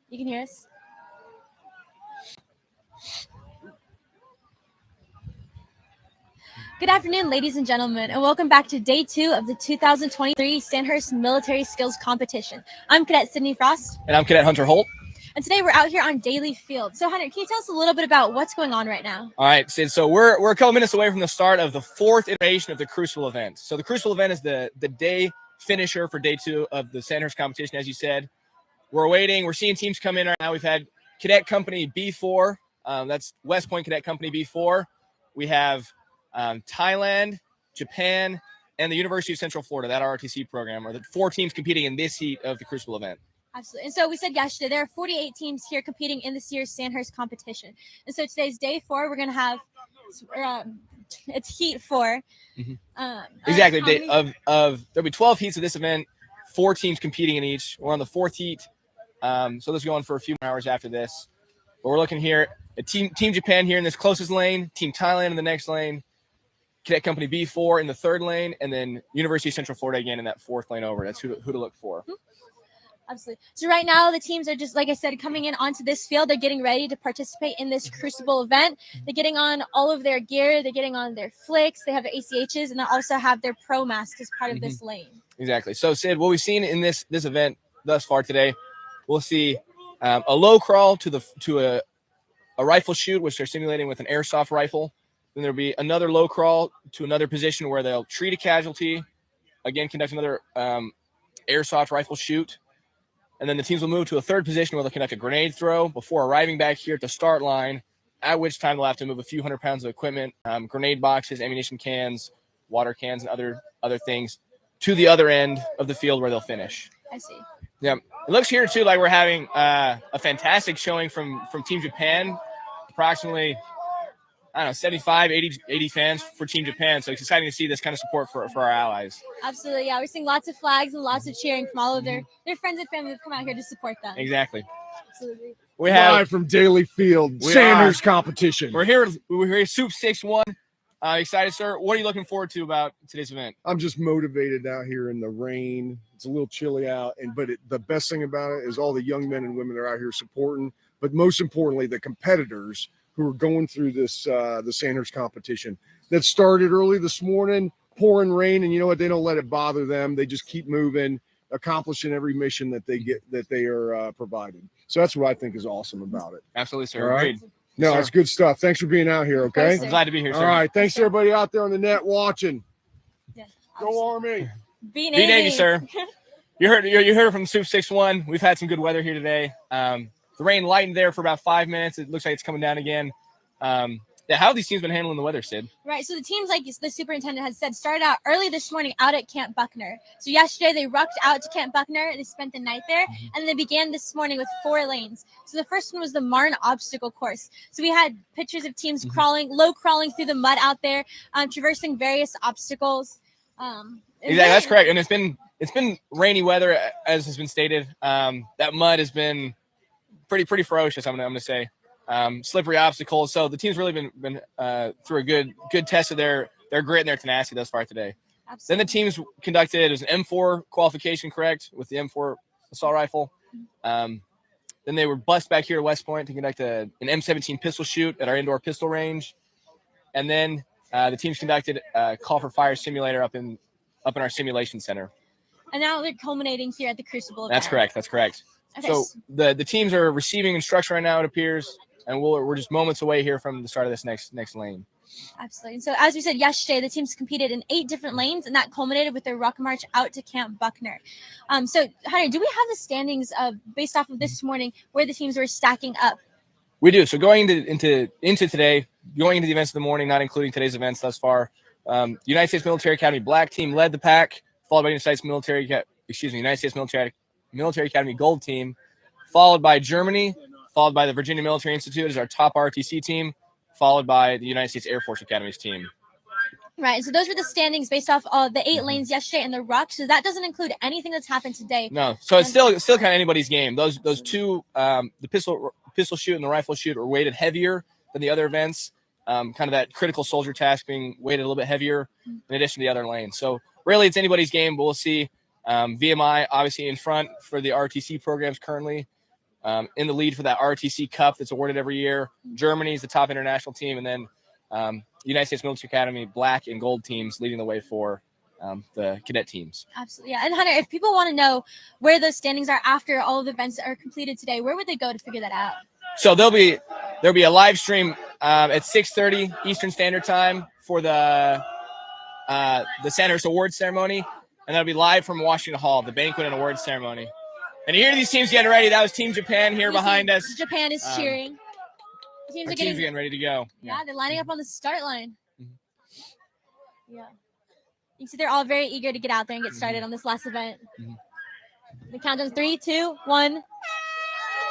You can hear us? Good afternoon, ladies and gentlemen, and welcome back to day 2 of the 2023 Sandhurst Military Skills Competition. I'm Cadet Sydney Frost. And I'm Cadet Hunter Holt. And today we're out here on Daly Field. So Hunter, can you tell us a little bit about what's going on right now? All right, Sid. So we're a couple minutes away from the start of the 4th iteration of the Crucible event. So the Crucible event is the day finisher for day 2 of the Sandhurst competition, as you said. We're waiting. We're seeing teams come in right now. We've had Cadet Company B4. That's West Point Cadet Company B4. We have Thailand, Japan, and the University of Central Florida, that ROTC program, are the 4 teams competing in this heat of the Crucible event. Absolutely. And so we said yesterday, there are 48 teams here competing in this year's Sandhurst competition. And so today's day 4, we're going to have, it's heat 4. Mm-hmm. Exactly. There'll be 12 heats of this event, 4 teams competing in each. We're on the 4th heat. So this is going for a few more hours after this. But we're looking here at Team Japan here in this closest lane, Team Thailand in the next lane, Cadet Company B4 in the 3rd lane, and then University of Central Florida again in that 4th lane over. That's who to look for. Mm-hmm. Absolutely. So right now the teams are just, like I said, coming in onto this field. They're getting ready to participate in this Crucible event. They're getting on all of their gear. They're getting on their flicks. They have their ACHs, and they also have their pro mask as part of this lane. Exactly. So Sid, what we've seen in this event thus far today, we'll see a low crawl to a rifle shoot, which they're simulating with an airsoft rifle. Then there'll be another low crawl to another position where they'll treat a casualty, again conduct another airsoft rifle shoot. And then the teams will move to a 3rd position where they'll conduct a grenade throw before arriving back here at the start line, at which time they'll have to move a few hundred pounds of equipment, grenade boxes, ammunition cans, water cans, and other things to the other end of the field where they'll finish. I see. Yeah. It looks here, too, like we're having a fantastic showing from Team Japan. Approximately, 75, 80 fans for Team Japan. So it's exciting to see this kind of support for our allies. Absolutely. Yeah, we're seeing lots of flags and lots of cheering from all of their friends and family that come out here to support them. Exactly. Absolutely. We have live from Daly Field, Sandhurst competition. We're here Soup 6-1. Excited, sir. What are you looking forward to about today's event? I'm just motivated out here in the rain. It's a little chilly out, but the best thing about it is all the young men and women that are out here supporting, but most importantly, the competitors who are going through this the Sandhurst competition that started early this morning, pouring rain, and you know what? They don't let it bother them. They just keep moving, accomplishing every mission that they are provided. So that's what I think is awesome about it. Absolutely, sir. All right. No, it's good stuff. Thanks for being out here. Okay. I'm glad to be here, sir. All right. Thanks to everybody out there on the net watching. Yeah, go Army. Be Navy, sir. You heard from Soup 6-1. We've had some good weather here today. The rain lightened there for about 5 minutes. It looks like it's coming down again. How have these teams been handling the weather, Sid? Right. So the teams, like the superintendent has said, started out early this morning out at Camp Buckner. So yesterday they rucked out to Camp Buckner. They spent the night there, and they began this morning with 4 lanes. So the first one was the Marne obstacle course. So we had pictures of teams low crawling through the mud out there, traversing various obstacles. Exactly, that's correct. And it's been rainy weather, as has been stated. That mud has been pretty ferocious, I'm gonna say. Slippery obstacles. So the team's really been through a good test of their grit and their tenacity thus far today. Absolutely. Then the teams conducted, it was an M4 qualification, correct, with the M4 assault rifle. Then they were bused back here at West Point to conduct an M17 pistol shoot at our indoor pistol range. And then the teams conducted a call for fire simulator up in our simulation center. And now they're culminating here at the Crucible event. That's correct. Okay. So the teams are receiving instruction right now, it appears. And we're just moments away here from the start of this next lane. Absolutely. And so as we said yesterday, the teams competed in 8 different lanes, and that culminated with their ruck march out to Camp Buckner. So Hunter, do we have the standings based off of this morning where the teams were stacking up? We do. So going into today, going into the events of the morning, not including today's events thus far, the United States Military Academy Black Team led the pack, followed by United States Military Academy Gold Team, followed by Germany, followed by the Virginia Military Institute as our top ROTC team, followed by the United States Air Force Academy's team. Right. So those were the standings based off of the 8 lanes yesterday and the ruck. So that doesn't include anything that's happened today. No. So it's still kind of anybody's game. Those two, the pistol shoot and the rifle shoot, are weighted heavier than the other events. Kind of that critical soldier task being weighted a little bit heavier in addition to the other lanes. So really, it's anybody's game. But we'll see. VMI obviously in front for the ROTC programs currently. in the lead for that ROTC Cup that's awarded every year. Germany is the top international team, and then United States Military Academy black and gold teams leading the way for the cadet teams. Absolutely. Yeah. And Hunter, if people want to know where those standings are after all of the events are completed today, where would they go to figure that out? So there'll be a live stream at 6:30 Eastern Standard Time for the Sandhurst Awards ceremony, and that'll be live from Washington Hall, the banquet and awards ceremony. And you hear these teams getting ready. That was Team Japan here behind us. Japan is cheering. Teams are getting ready to go. Yeah, they're lining up on the start line. Yeah. You can see they're all very eager to get out there and get started on this last event. The countdown 3, 2, 1. And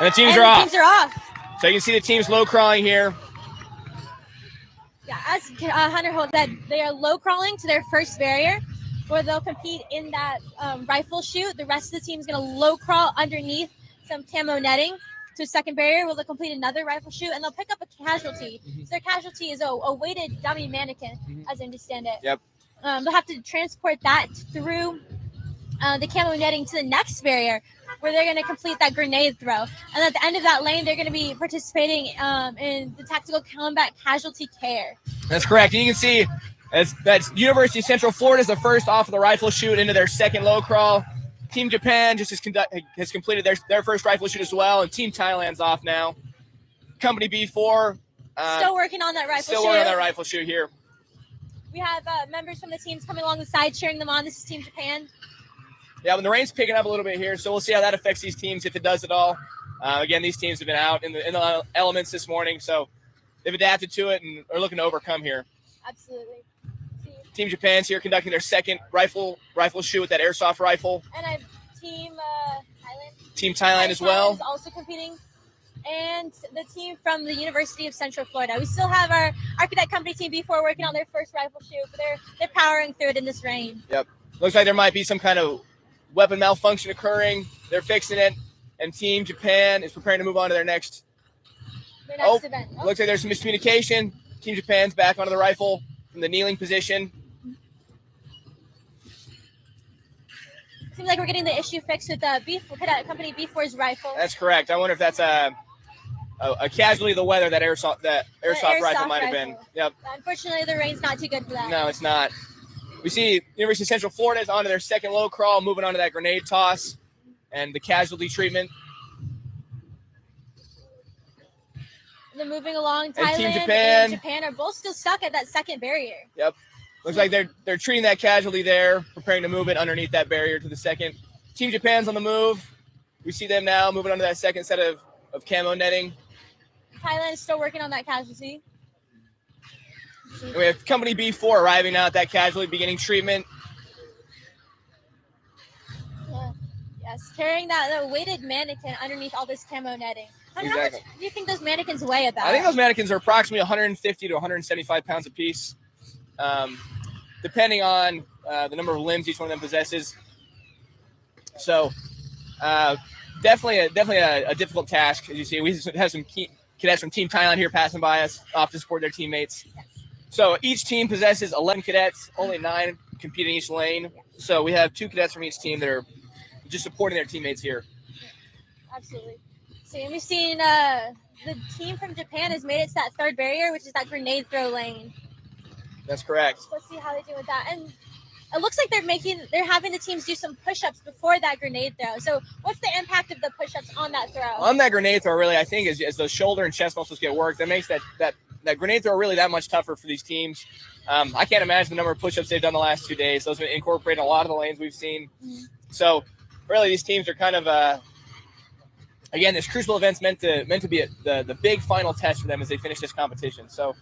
the teams are off. Teams are off. So you can see the teams low crawling here. Yeah, as Hunter Holt said, they are low crawling to their first barrier, where they'll compete in that rifle shoot. The rest of the team is going to low crawl underneath some camo netting to a second barrier, where they'll complete another rifle shoot, and they'll pick up a casualty. So their casualty is a weighted dummy mannequin, as I understand it. Yep. They'll have to transport that through the camo netting to the next barrier, where they're going to complete that grenade throw. And at the end of that lane, they're going to be participating in the tactical combat casualty care. That's correct. And you can see that's University of Central Florida is the first off of the rifle shoot into their second low crawl. Team Japan just has completed their first rifle shoot as well, and Team Thailand's off now. Company B4 still working on that rifle shoot. Still working on that rifle shoot here. We have members from the teams coming along the side cheering them on. This is Team Japan. Yeah, when the rain's picking up a little bit here, so we'll see how that affects these teams, if it does at all. Again, these teams have been out in the elements this morning, so they've adapted to it and are looking to overcome here. Absolutely. Team Japan's here conducting their second rifle shoot with that airsoft rifle. And I have Team Thailand. Team Thailand as well. Is also competing. And the team from the University of Central Florida. We still have our cadet company Team B4 working on their first rifle shoot, but they're powering through it in this rain. Yep. Looks like there might be some kind of weapon malfunction occurring. They're fixing it. And Team Japan is preparing to move on to their next event. Looks like there's some miscommunication. Team Japan's back onto the rifle from the kneeling position. Seems like we're getting the issue fixed with the cadet company B4's rifle. That's correct. I wonder if that's a casualty of the weather, that airsoft rifle might have been. Yep. Unfortunately, the rain's not too good for that. No, it's not. We see University of Central Florida is onto their second low crawl, moving on to that grenade toss and the casualty treatment. And then moving along, Thailand Team Japan. and Japan are both still stuck at that second barrier. Yep. Looks like they're treating that casualty there, preparing to move it underneath that barrier to the second. Team Japan's on the move. We see them now moving onto that second set of camo netting. Thailand is still working on that casualty. And we have Company B4 arriving now at that casualty, beginning treatment. Yes, carrying that weighted mannequin underneath all this camo netting. How much do you think those mannequins weigh about? I think those mannequins are approximately 150 to 175 pounds apiece, depending on the number of limbs each one of them possesses. So definitely a difficult task. As you see, we have some cadets from Team Thailand here passing by us, off to support their teammates. Yes. So each team possesses 11 cadets, only 9 compete in each lane. So we have 2 cadets from each team that are just supporting their teammates here. Absolutely. So we've seen the team from Japan has made it to that third barrier, which is that grenade throw lane. That's correct. So let's see how they do with that. And it looks like they're having the teams do some push-ups before that grenade throw. So what's the impact of the push-ups on that throw? On that grenade throw, really, I think as those shoulder and chest muscles get worked, that makes that grenade throw really that much tougher for these teams. I can't imagine the number of push-ups they've done the last 2 days. Those have been incorporated in a lot of the lanes we've seen. Mm-hmm. So really, these teams are kind of again, this Crucible event's meant to be the big final test for them as they finish this competition. So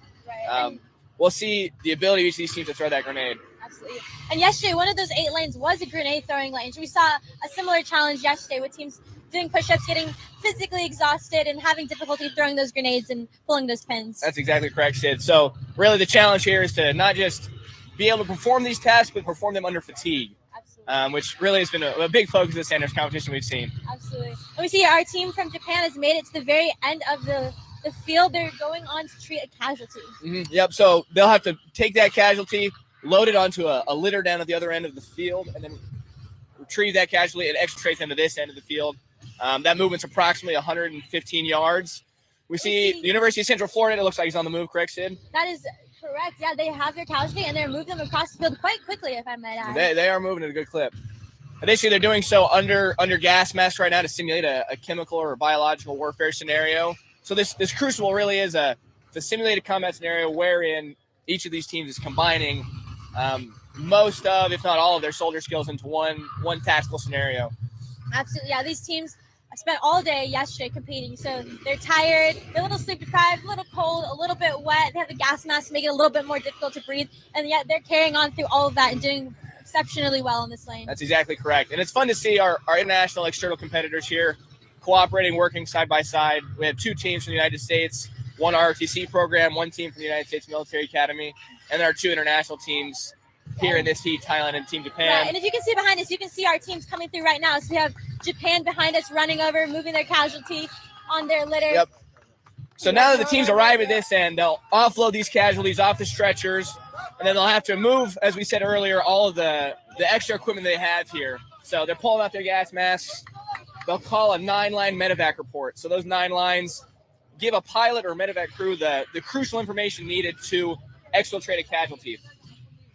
we'll see the ability of each of these teams to throw that grenade. Absolutely. And yesterday, one of those 8 lanes was a grenade throwing lane. So we saw a similar challenge yesterday with teams doing push-ups, getting physically exhausted and having difficulty throwing those grenades and pulling those pins. That's exactly correct, Sid. So really the challenge here is to not just be able to perform these tasks, but perform them under fatigue. Which really has been a big focus of the Sandhurst competition we've seen. Absolutely. And we see our team from Japan has made it to the very end of the field. They're going on to treat a casualty. Mm-hmm. Yep. So they'll have to take that casualty, load it onto a litter down at the other end of the field, and then retrieve that casualty and exfiltrate them to this end of the field. That movement's approximately 115 yards. We see the University of Central Florida. It looks like he's on the move, correct, Sid? That is correct. Yeah, they have their casualty, and they're moving them across the field quite quickly, if I might add. They are moving at a good clip. Additionally, they're doing so under gas masks right now to simulate a chemical or biological warfare scenario. So this Crucible really is a simulated combat scenario wherein each of these teams is combining most of, if not all of, their soldier skills into one tactical scenario. Absolutely, yeah. These teams spent all day yesterday competing, so they're tired, they're a little sleep deprived, a little cold, a little bit wet. They have the gas mask to make it a little bit more difficult to breathe, and yet they're carrying on through all of that and doing exceptionally well in this lane. That's exactly correct. And it's fun to see our international external competitors here cooperating, working side by side. We have 2 teams from the United States, one ROTC program, 1 team from the United States Military Academy, and there are 2 international teams here in this heat, Thailand and Team Japan. Right, and if you can see behind us, you can see our teams coming through right now. So we have Japan behind us running over, moving their casualty on their litter. Yep. So now that the teams arrive at this end, they'll offload these casualties off the stretchers, and then they'll have to move, as we said earlier, all of the extra equipment they have here. So they're pulling out their gas masks. They'll call a 9-line medevac report. So those 9 lines give a pilot or medevac crew the crucial information needed to exfiltrate a casualty.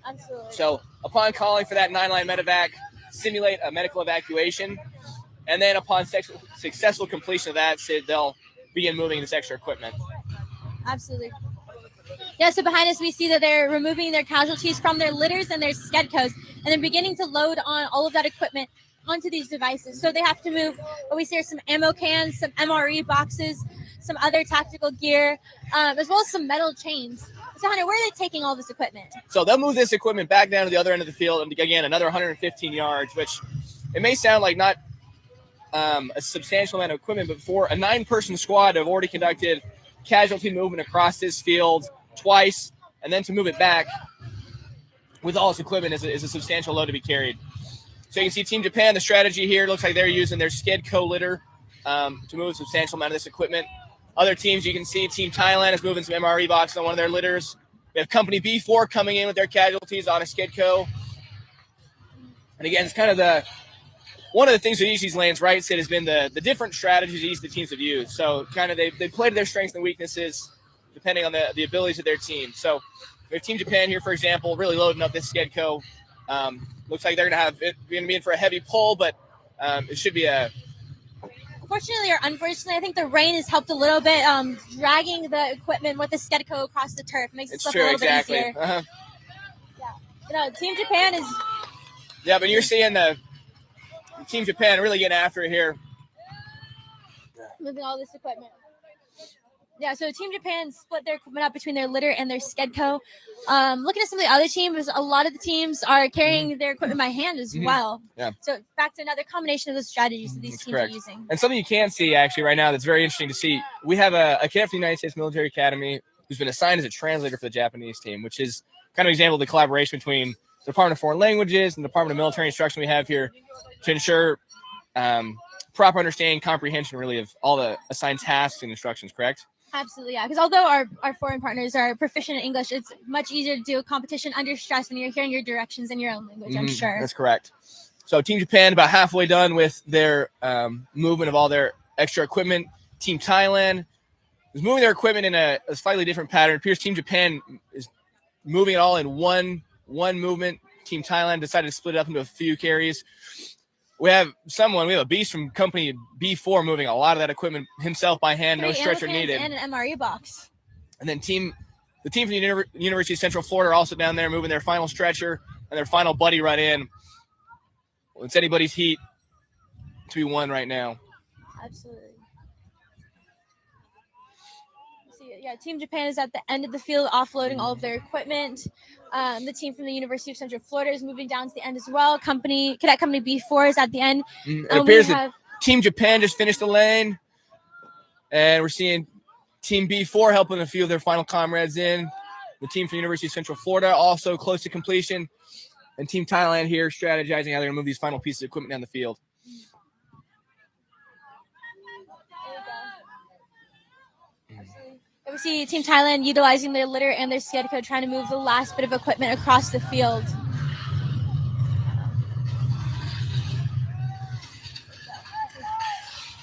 Absolutely. So upon calling for that 9-line medevac, simulate a medical evacuation, and then upon successful completion of that, they'll begin moving this extra equipment. Absolutely. Yeah, so behind us we see that they're removing their casualties from their litters and their skedcos, and they're beginning to load on all of that equipment onto these devices. So they have to move what we see are some ammo cans, some MRE boxes, some other tactical gear, as well as some metal chains. So Hunter, where are they taking all this equipment? So they'll move this equipment back down to the other end of the field, and again, another 115 yards, which it may sound like not a substantial amount of equipment, but for a 9-person squad have already conducted casualty movement across this field twice, and then to move it back with all its equipment is a substantial load to be carried. So you can see Team Japan, the strategy here looks like they're using their skid co-litter to move a substantial amount of this equipment. Other teams, you can see Team Thailand is moving some MRE boxes on one of their litters. We have Company B4 coming in with their casualties on a skid co. And again, it's kind of one of the things with each of these lanes, right, Sid, has been the different strategies each of the teams have used. So kind of they played their strengths and weaknesses depending on the abilities of their team. So we have Team Japan here, for example, really loading up this skid co. Looks like they're going to be in for a heavy pull, but it should be a... Fortunately or unfortunately, I think the rain has helped a little bit, dragging the equipment with the Skedco across the turf. Makes it a little bit easier. Uh-huh. Yeah. Team Japan is... Yeah, but you're seeing the Team Japan really getting after it here. Moving all this equipment. Yeah, so Team Japan split their equipment up between their litter and their Skedco. Looking at some of the other teams, a lot of the teams are carrying their equipment by hand as well. Yeah. So back to another combination of the strategies that these teams are using. And something you can see actually right now that's very interesting to see. We have a cadet from the United States Military Academy who's been assigned as a translator for the Japanese team, which is kind of an example of the collaboration between the Department of Foreign Languages and the Department of Military Instruction we have here to ensure proper understanding, comprehension really of all the assigned tasks and instructions, correct? Absolutely, yeah. Because although our foreign partners are proficient in English, it's much easier to do a competition under stress when you're hearing your directions in your own language, I'm sure. That's correct. So Team Japan about halfway done with their movement of all their extra equipment. Team Thailand is moving their equipment in a slightly different pattern. It appears Team Japan is moving it all in one movement. Team Thailand decided to split it up into a few carries. We have a beast from Company B4 moving a lot of that equipment himself by hand, no stretcher needed. And an MRE box. And then the team from the University of Central Florida are also down there moving their final stretcher and their final buddy run in. Well, it's anybody's heat to be won right now. Absolutely. Yeah, Team Japan is at the end of the field offloading all of their equipment. The team from the University of Central Florida is moving down to the end as well. Cadet Company B4 is at the end. It appears that Team Japan just finished the lane, and we're seeing Team B4 helping a few of their final comrades in. The team from the University of Central Florida also close to completion, and Team Thailand here strategizing how they're going to move these final pieces of equipment down the field. We see Team Thailand utilizing their litter and their Skedco trying to move the last bit of equipment across the field.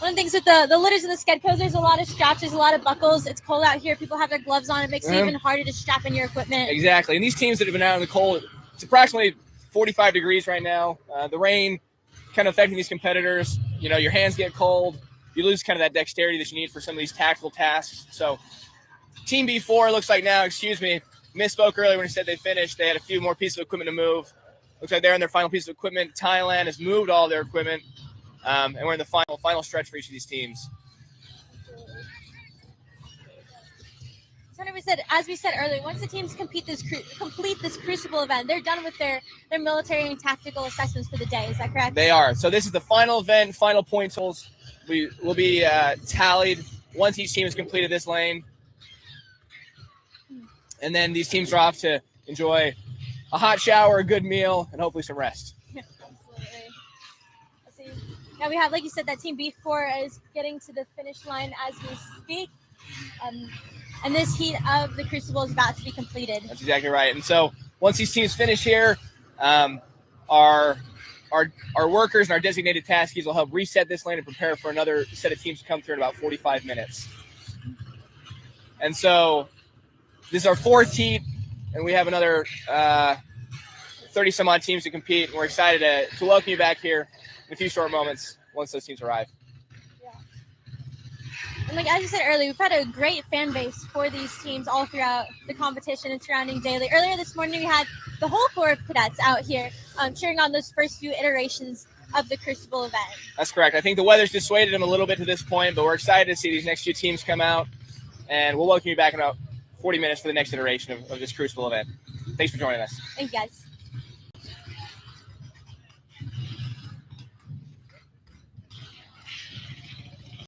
One of the things with the litters and the Skedcos, there's a lot of straps, there's a lot of buckles. It's cold out here. People have their gloves on. It makes it even harder to strap in your equipment. Exactly. And these teams that have been out in the cold, it's approximately 45 degrees right now. The rain kind of affecting these competitors. You know, your hands get cold. You lose kind of that dexterity that you need for some of these tactical tasks. So Team B4 looks like now, misspoke earlier when he said they finished. They had a few more pieces of equipment to move. Looks like they're on their final piece of equipment. Thailand has moved all their equipment. And we're in the final stretch for each of these teams. So as we said earlier, once the teams complete this Crucible event, they're done with their military and tactical assessments for the day. Is that correct? They are. So this is the final event, final point totals. We will be tallied once each team has completed this lane. And then these teams are off to enjoy a hot shower, a good meal, and hopefully some rest. Yeah, absolutely. Let's see. Now we have, like you said, that Team B4 is getting to the finish line as we speak. And this heat of the Crucible is about to be completed. That's exactly right. And so once these teams finish here, our workers and our designated taskies will help reset this lane and prepare for another set of teams to come through in about 45 minutes. And so this is our fourth heat, and we have another 30-some-odd teams to compete. And we're excited to welcome you back here in a few short moments once those teams arrive. Yeah. And like as you said earlier, we've had a great fan base for these teams all throughout the competition and surrounding daily. Earlier this morning, we had the whole Corps of Cadets out here cheering on those first few iterations of the Crucible event. That's correct. I think the weather's dissuaded them a little bit to this point, but we're excited to see these next few teams come out, and we'll welcome you back in about 40 minutes for the next iteration of this Crucible event. Thanks for joining us. Thank you, guys.